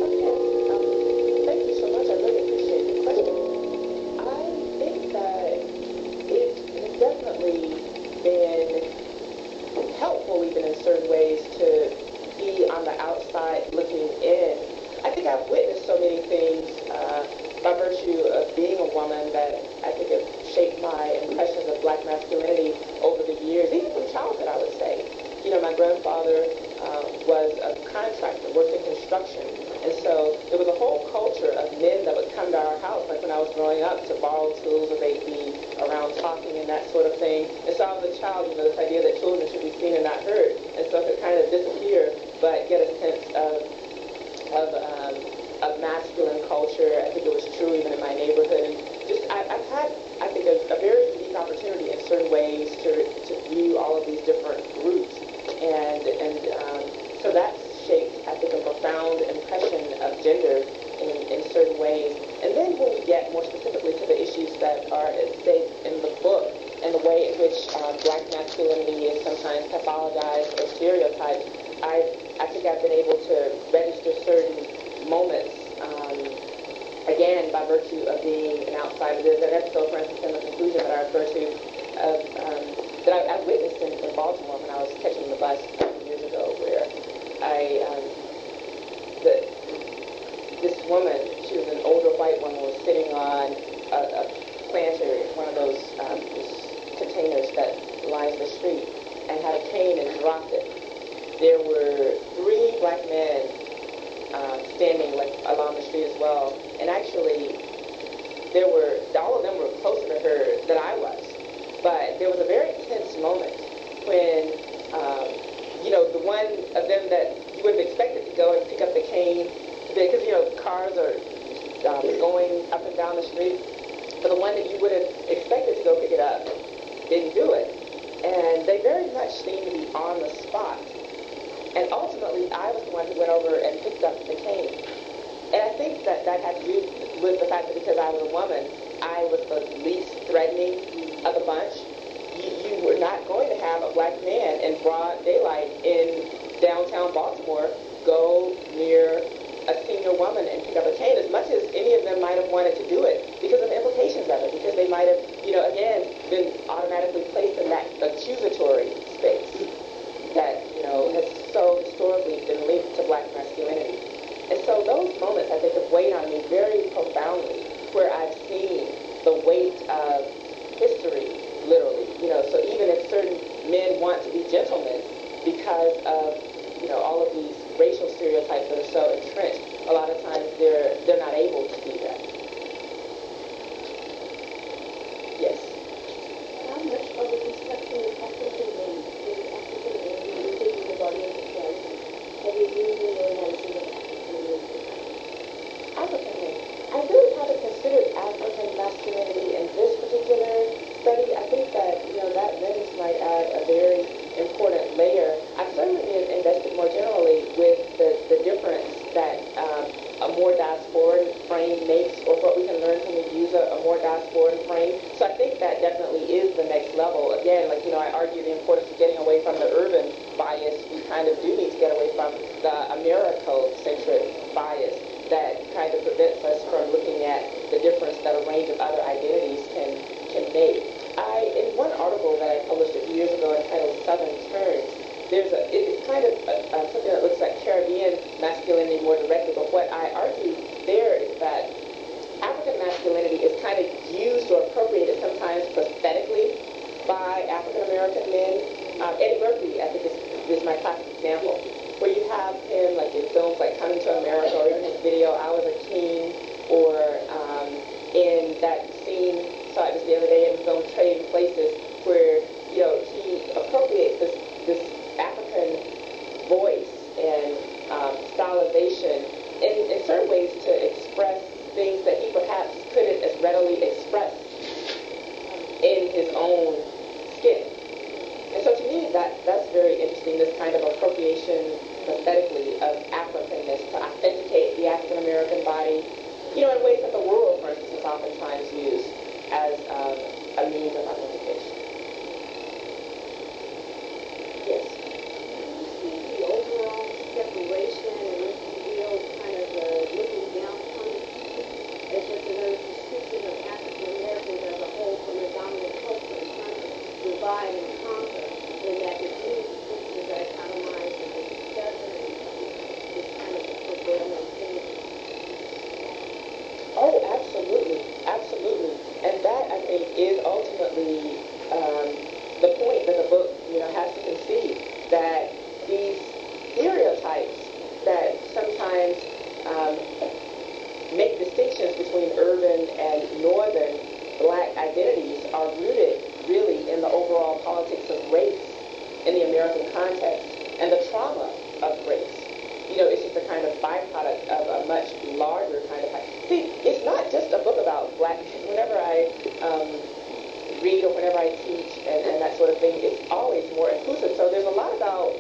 Okay. Thank you so much. I really appreciate the question. I think that it has definitely been helpful, even in certain ways, to be on the outside looking in. I think I've witnessed so many things by virtue of being a woman that I think have shaped my impressions of Black masculinity over the years, even from childhood, I would say. My grandfather was a contractor, worked in construction, and so there was a whole culture of men that would come to our house, like when I was growing up, to borrow tools, or they'd be around talking and that sort of thing. And so I was a child, this idea that children should be seen and not heard, and so it could kind of disappear, but get a sense of masculine culture. I think it was true even in my neighborhood. And just I've had, I think, a very unique opportunity in certain ways to view all of these different groups, and so that's shaped, I think, a profound impression of gender in certain ways. And then when we get more specifically to the issues that are at stake in the book, and the way in which Black masculinity is sometimes pathologized or stereotyped, I think I've been able to register certain moments, again, by virtue of being an outsider. There's an episode, for instance, in the conclusion that I refer to, that I witnessed in Baltimore when I was catching the bus a couple years ago, where this woman, she was an older white woman, was sitting on a planter, one of those containers that lines the street, and had a cane and dropped it. There were three black men standing along the street as well, and actually all of them were closer to her than I was. But there was a very tense moment when the one of them that you would have expected to go and pick up the cane, because cars are going up and down the street, but the one that you would have expected to go pick it up didn't do it. And they very much seemed to be on the spot. And ultimately, I was the one who went over and picked up the cane. And I think that had to do with the fact that because I was a woman, I was the least threatening of the bunch. You were not going to have a black man in broad daylight in downtown because of, all of these racial stereotypes that are so entrenched, a lot of times they're not able to do that. Yes. How much of a discussion of African men in African American thinking about anti-Christ have you used in your analysis of African American? African men. I really haven't considered African masculinity in this particular study. I think that, that lens might add a very important layer. I've certainly invested more generally with the difference that a more diasporan frame makes, or what we can learn when we use a more diasporan frame. So I think that definitely is the next level. Again, I argue the importance of getting away from the urban bias. We kind of do need to get away from the Americo-centric bias that kind of prevents us from looking at the difference that a range of other identities can make. In one article that I published a few years ago entitled Southern Turns, it's kind of something that looks like Caribbean masculinity more directly, but what I argue there is that African masculinity is kind of used or appropriated sometimes prosthetically by African American men. Eddie Murphy, I think, is my classic example, where you have him like in films like Coming to America, or even his video I Was a King, or in that scene, saw it just the other day in the film Trading Places, where he appropriates this African voice and stylization in certain ways to express things that he perhaps couldn't as readily express in his own skin. And so to me, that's very interesting, this kind of appropriation prosthetically of Africanness to authenticate the African American body, in ways that the world, for instance, is oftentimes used as a means of authentication. Yes. You see the overall separation and this real kind of looking down on it as just another description of African Americans as a whole from the dominant culture and trying to divide and conquer, and that the two groups are economized and together and just kind of put their own thing. Oh, absolutely, absolutely. And that, I think, is ultimately the point that the book, has to concede, that these stereotypes that sometimes make distinctions between urban and northern black identities are rooted really in the overall politics of race in the American context and the trauma of race. It's just a kind of byproduct of a much larger kind of... See, it's not just a book about black... Whenever I read or whenever I teach and that sort of thing, it's always more inclusive. So there's a lot about,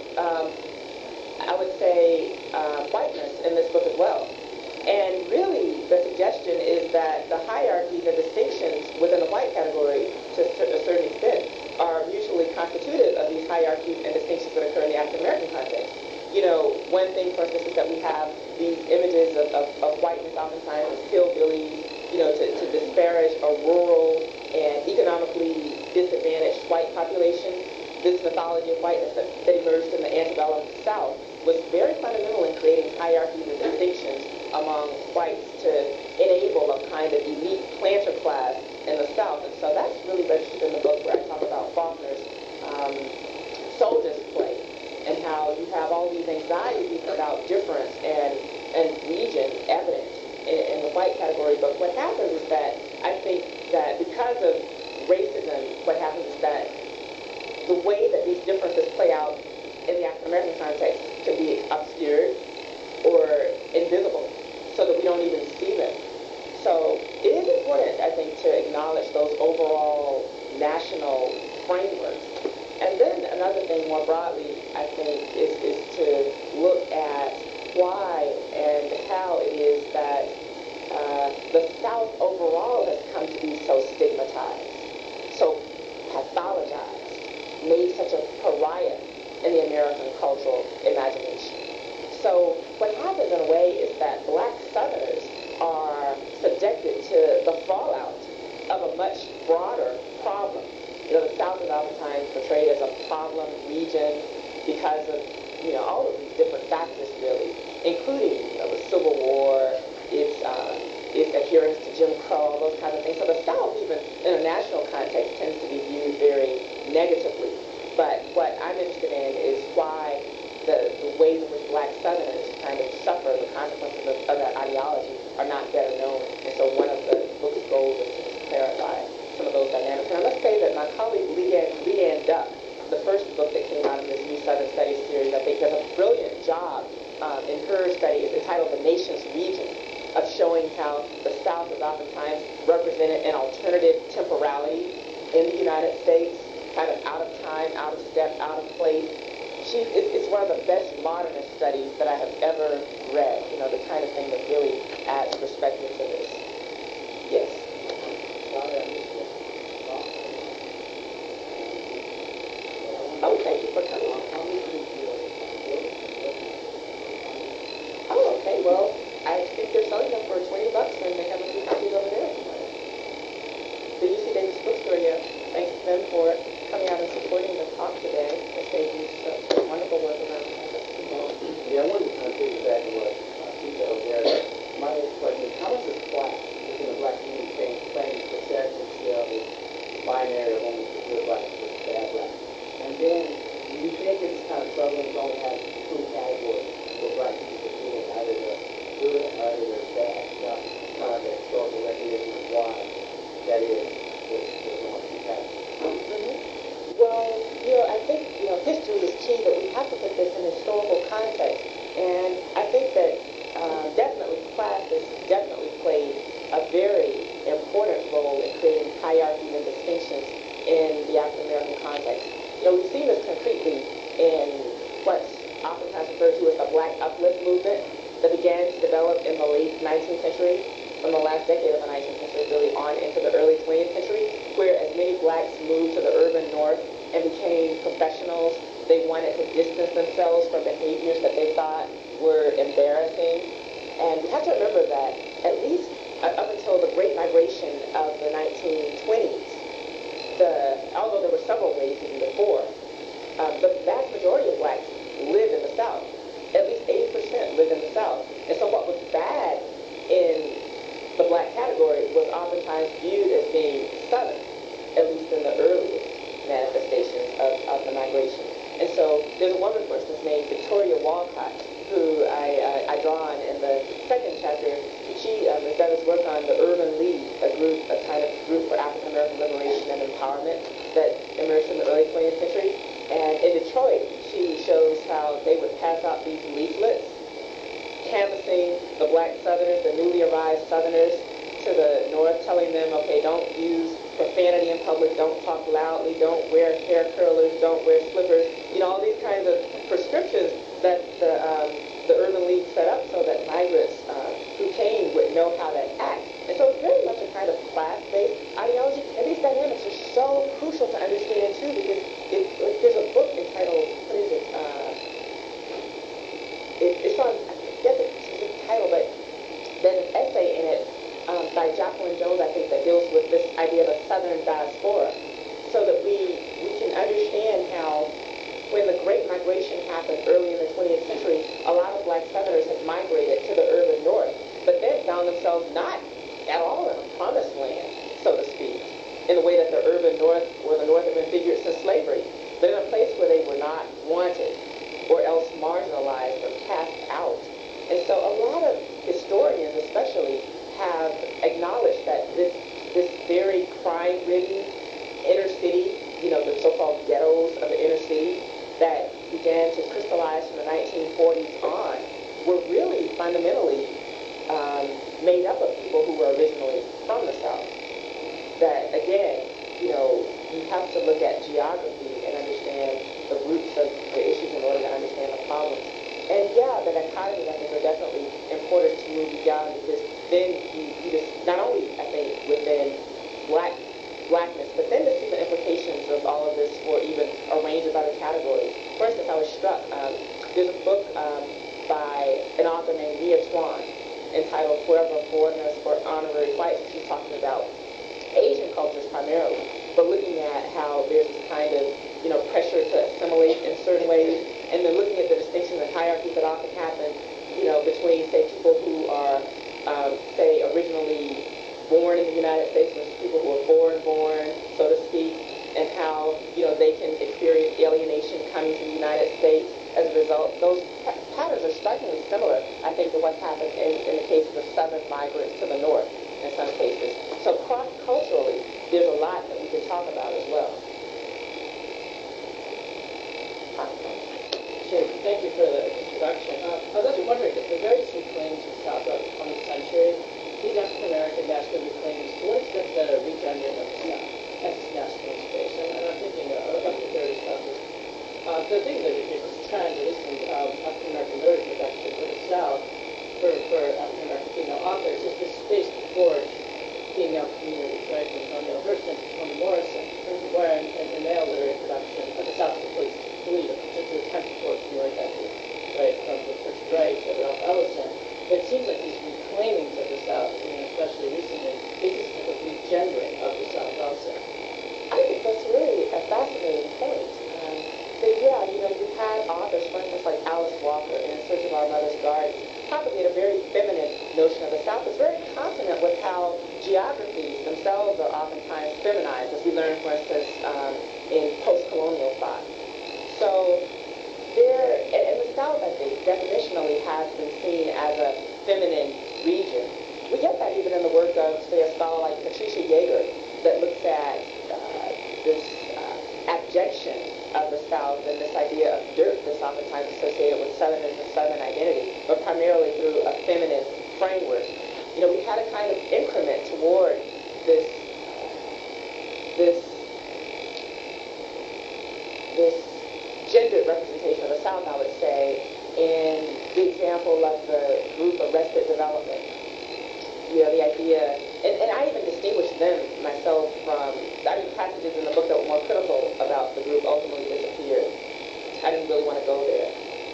I would say, whiteness in this book as well. And really, the suggestion is that the hierarchies and distinctions within the white category, to a certain extent, are mutually constitutive of these hierarchies and distinctions that occur in the African American context. One thing, for instance, is that we have these images of whiteness oftentimes as hillbillies, to disparage a rural and economically disadvantaged white population. This mythology of whiteness that emerged in the antebellum South was very fundamental in creating hierarchies and distinctions among whites to enable a kind of elite planter class in the South. And so that's really registered in the book, where I talk about Faulkner's Soldier's Play, and how you have all these anxieties about difference and region evident in the white category. But what happens is that I think that because of racism, what happens is that the way that these differences play out in the African American context can be obscured or invisible, so that we don't even see them. So it is important, I think, to acknowledge those overall national frameworks. And then another thing more broadly, I think, is to look at why and how it is that the South overall has come to be so stigmatized, so pathologized, made such a pariah in the American cultural imagination. So what happens in a way is that black Southerners are subjected to the fallout of a much broader problem. The South is oftentimes portrayed as a problem region because of, all of these different factors, really, including, the Civil War, its adherence to Jim Crow, all those kinds of things. So the South, even in a national context, tends to be viewed very negatively. But what I'm interested in is why black Southerners kind of suffer the consequences of that ideology are not better known. And so one of the book's goals is to just clarify some of those dynamics. And I must say that my colleague Leanne Duck, the first book that came out of this new Southern Studies series, I think does a brilliant job in her study. It's entitled The Nation's Region, of showing how the South is oftentimes represented in alternative temporality in the United States, kind of out of time, out of step, out of place. It's one of the best modernist studies that I have ever read, the kind of thing that really adds perspective to this. Yes. Oh, thank you for coming. Oh, okay, well, I think they're selling them for $20 and they have a few copies over there. The UC Davis Bookstore, yeah. Thanks to them for coming out and supporting the talk today. They do such wonderful work around campus. Yeah, I wanted to kind of piggyback on what she said over there. My question is, how much is class within the black community playing the perception of this binary of only good black and bad black? And then, do you think it's kind of struggling to only have two categories for black people being either the good or either the bad? Not kind of the historical recognition of why that is. There's only two categories. Well, I think, history is key, but we have to put this in historical context. And I think that definitely class has definitely played a very important role in creating hierarchies and distinctions in the African American context. We've seen this concretely in what's oftentimes referred to as the Black Uplift movement that began to develop in the late 19th century, from the last decade of the 19th century really on into the early 20th century, where as many blacks moved to the urban north and became professionals, they wanted to distance themselves from behaviors that they thought were embarrassing. And we have to remember that at least up until the Great Migration of the 1920s, although there were several waves even before, the vast majority of blacks lived in the South. At least 80% lived in the South. And so what was bad in the black category was oftentimes viewed as being Southern, at least in the earliest manifestations of the migration. And so there's a woman, for instance, named Victoria Walcott, who I draw on in the second chapter. She has done this work on the Urban League, a kind of group for African American liberation and empowerment that emerged in the early 20th century. And in Detroit, she shows how they would pass out these leaflets canvassing the black Southerners, the newly arrived Southerners to the north, telling them, okay, don't use profanity in public, don't talk loudly, don't wear hair curlers, don't wear slippers, all these kinds of prescriptions that the Urban League set up so that migrants who came would know how to act. And so it's very much a kind of class-based ideology, and these dynamics are so crucial to understand too, because there's a book entitled, what is it? It's on, I forget the specific title, but there's an essay in it by Jacqueline Jones, I think, that deals with this idea of a Southern diaspora, so that we can understand how when the Great Migration happened early in the 20th century, a lot of black Southerners had migrated to the urban north, but then found themselves not at all in a promised land, so to speak, in the way that the urban north or the north had been figured since slavery, but in a place where they were not wanted or else marginalized or cast out. And so a lot of historians especially have acknowledged that this very crime-ridden inner city, the so-called ghettos of the inner city that began to crystallize from the 1940s on, were really fundamentally made up of people who were originally from the South. That, again, you have to look at geography and understand the roots of the issues in order to understand the problems. And yeah, the dichotomies, I think, are definitely important to move beyond, because then you just, not only, I think, within blackness, but then to see the implications of all of this for even a range of other categories. For instance, I was struck, there's a book by an author named Mia Twan entitled Forever Foreigners for Honorary Flights. She's talking about Asian cultures primarily, but looking at how there's this kind of, pressure to assimilate in certain ways, and then looking at the distinctions and hierarchies that often happen, between, say, people who are, say, originally born in the United States versus people who are foreign-born, so to speak, and how, they can experience alienation coming to the United States as a result. Those patterns are definitely similar, I think, to what's happened in the cases of Southern migrants to the North in some cases. So cross-culturally, there's a lot that we can talk about as well. Sure. Thank you for the introduction. I was actually wondering, the various reclaims of the South throughout the 20th century, these African-American masculine reclaims, to what extent is that a regendering of the South as its masculine space? And I'm thinking of the various stuff. The thing that is a trend, at least in African-American literature, is actually for the South, for African-American female authors, is this space to forge female communities, right? From O'Neill Hurston to Toni Morrison, where in male literary production, the South is a place to flee, to attempt to forge new identity, right? From Richard Riché to Ralph Ellison. It seems like these reclaimings of the South, especially recently, is this type of regendering of the South also. I think that's really a fascinating point. So yeah, you've had authors, for instance, like Alice Walker in Search of Our Mother's Garden, propagate a very feminine notion of the South. It's very consonant with how geographies themselves are oftentimes feminized, as we learn, for instance, in post-colonial thought. So and the South, I think, definitionally has been seen as a feminine region. We get that even in the work of, say, a scholar like Patricia Yeager, that looks at this abjection of the South and this idea of dirt that's oftentimes associated with Southerners and Southern identity, but primarily through a feminine framework. We've had a kind of increment toward this gendered representation of the South, I would say, in the example of the group Arrested Development. The idea, and I even distinguish them myself from, passages in the book that were more critical about the group ultimately disappeared. I didn't really want to go there.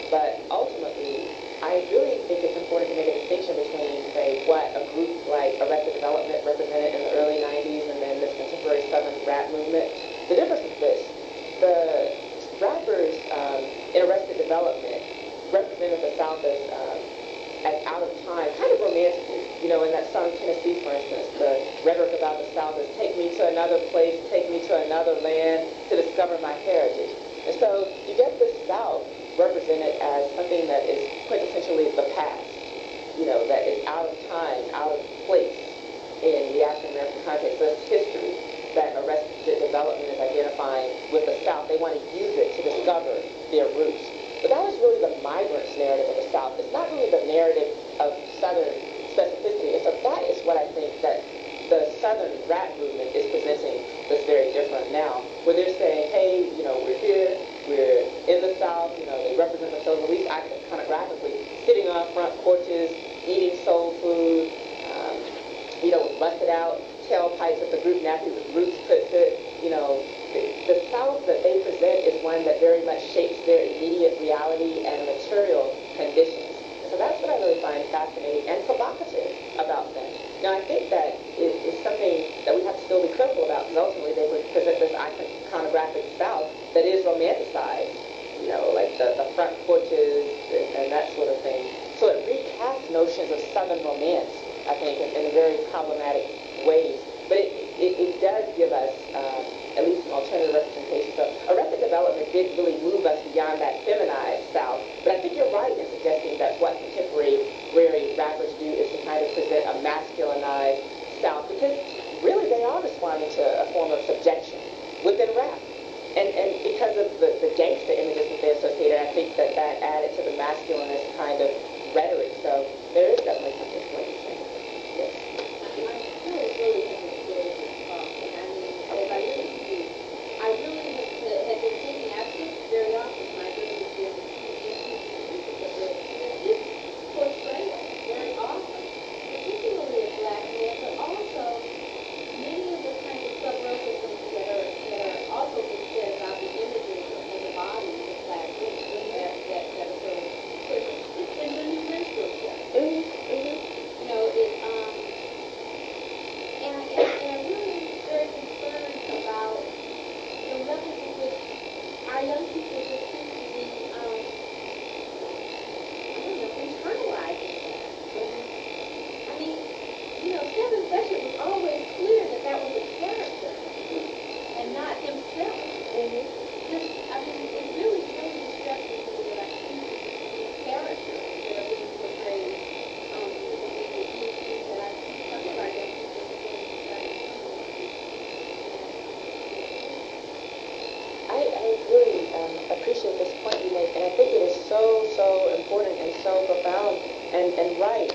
But ultimately, I really think it's important to make a distinction between, say, what a group like Arrested Development represented in the early 90s and then this contemporary Southern rap movement. The difference is this. The rappers in Arrested Development represented the South as out of time, kind of romantically. In that song Tennessee, for instance, the rhetoric about the South is take me to another place, take me to another land to discover my heritage. And so you get this South represented as something that is quintessentially the past, that is out of time, out of place in the African-American context. So it's history that Arrested Development is identifying with the South. They want to use it to discover their roots. But that is really the migrants' narrative of the South. It's not really the narrative of Southern specificity. And so that is what I think that the Southern rap movement is presenting that's very different now, where they're saying, hey, we're here, we're in the South, they represent themselves, at least iconographically, sitting on front porches, eating soul food, with busted out tailpipes that the group Nappy with Roots puts it. The South that they present is one that very much shapes their immediate reality and material conditions. So that's what I really find fascinating and provocative about them. Now, I think that is something that we have to still be critical about, because ultimately they would present this iconographic South that is romanticized, like the front porches and that sort of thing. So it recasts notions of Southern romance, I think, in very problematic ways. But it does give us at least an alternative representation. So Arrested Development did really move us beyond that feminized South. But I think you're right in suggesting that what contemporary rappers do is to kind of present a masculinized South, because really they are responding to a form of subjection within rap. And because of the gangster images that they associated, I think that added to the masculinist kind of rhetoric. So there is definitely something to it. Yes. I really have been taking action very often. I really feel this portrayal very often, particularly of black men, but also many of the kind of subversives that are also being said about the images of the bodies of black men that are so it's in the so profound and right.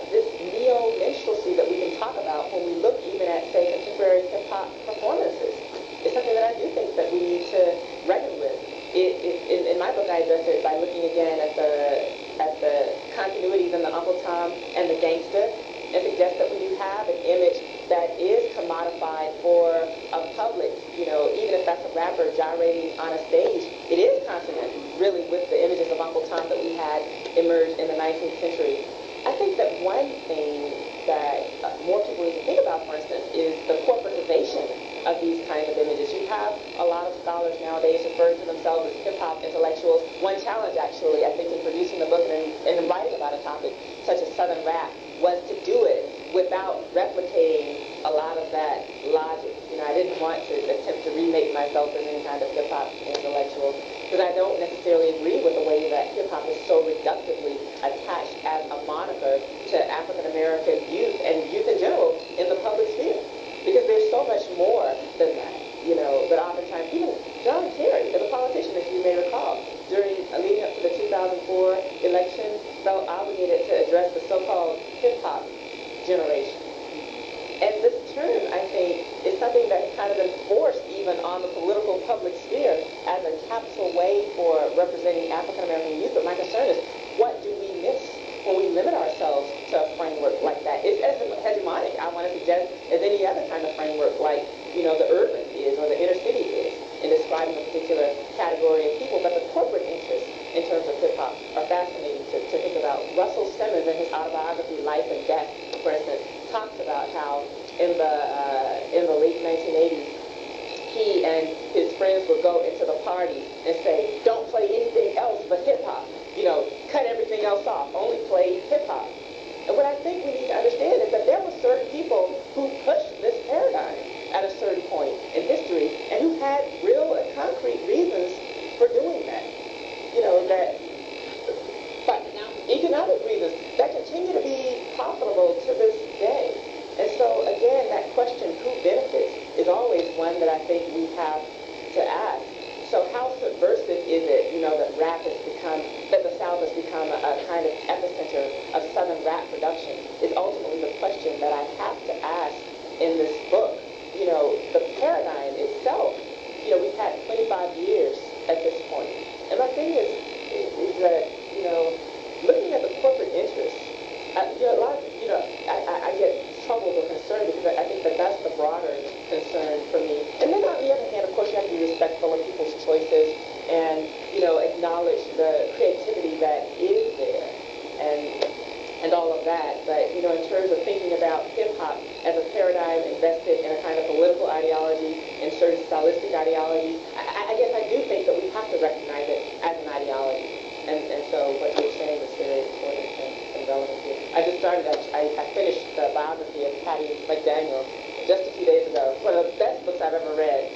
This neo-minstrelsy that we can talk about when we look even at, say, contemporary hip-hop performances is something that I do think that we need to reckon with. In my book, I address it by looking again at the continuities in the Uncle Tom and the gangster, and suggest that when you have an image that is commodified for a public, even if that's a rapper gyrating on a stage, it is consonant, really, with the images of Uncle Tom that we had emerge in the 19th century. I think that one thing that more people need to think about, for instance, is the corporatization of these kinds of images. You have a lot of scholars nowadays referring to themselves as hip-hop intellectuals. One challenge, actually, I think, in producing the book and in writing about a topic such as Southern rap was to do it without replicating a lot of that logic. I didn't want to attempt to remake myself as any kind of hip-hop intellectual, because I don't necessarily agree with the way that hip-hop is so reductively attached as a moniker to African-American youth and youth in general in the public sphere. Because there's so much more than that, that oftentimes, even John Kerry, as a politician, as you may recall, leading up to the 2004 election, felt obligated to address the so-called hip-hop generation. And this term, I think, is something that's kind of been forced even on the political public sphere as a capsule way for representing African-American youth. But my concern is, what do we miss when we limit ourselves to a framework like that? It's as hegemonic, I want to suggest, as any other kind of framework like, the urban is or the inner city is in describing a particular category of people. But the corporate interests in terms of hip-hop are fascinating to think about. Russell Simmons, in his autobiography, Life and Death, for instance, talks about how in the late 1980s, he and his friends would go into the party and say, don't play anything else but hip-hop. Cut everything else off. Only play hip-hop. And what I think we need to understand is that there were certain people who pushed this paradigm at a certain point in history and who had real and concrete reasons for doing that. But economic reasons that continue to be profitable to this day. And so, again, that question, who benefits, is always one that I think we have to ask. So how subversive is it, that rap has become, that the South has become a kind of epicenter of Southern rap production, is ultimately the question that I have to ask in this book. The paradigm itself, we've had 25 years at this point. And my thing is that, looking at the corporate interests, a lot of, I get troubled or concerned because I think that that's the broader concern for me. And then on the other hand, of course, you have to be respectful of people's choices and, acknowledge the creativity that is there and all of that. But, in terms of thinking about hip-hop as a paradigm invested in a kind of political ideology and certain stylistic ideologies, I guess I do think that we have to recognize it as an ideology. And so what you're saying is very important and relevant here. I just started, I finished the biography of Patty McDaniel just a few days ago. One of the best books I've ever read.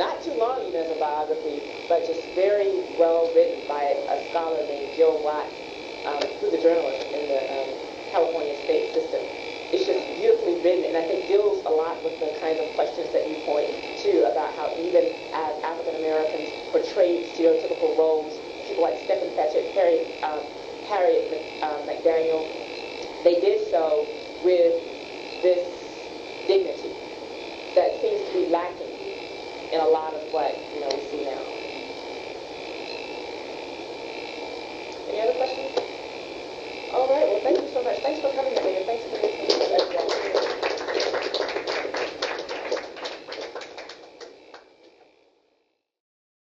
Not too long even as a biography, but just very well written by a scholar named Jill Watts, who's a journalist in the California state system. It's just beautifully written, and I think deals a lot with the kinds of questions that you point to about how even as African Americans portrayed stereotypical roles, people like Stephen Fetchit, Harriet McDaniel, they did so with this dignity that seems to be lacking in a lot of what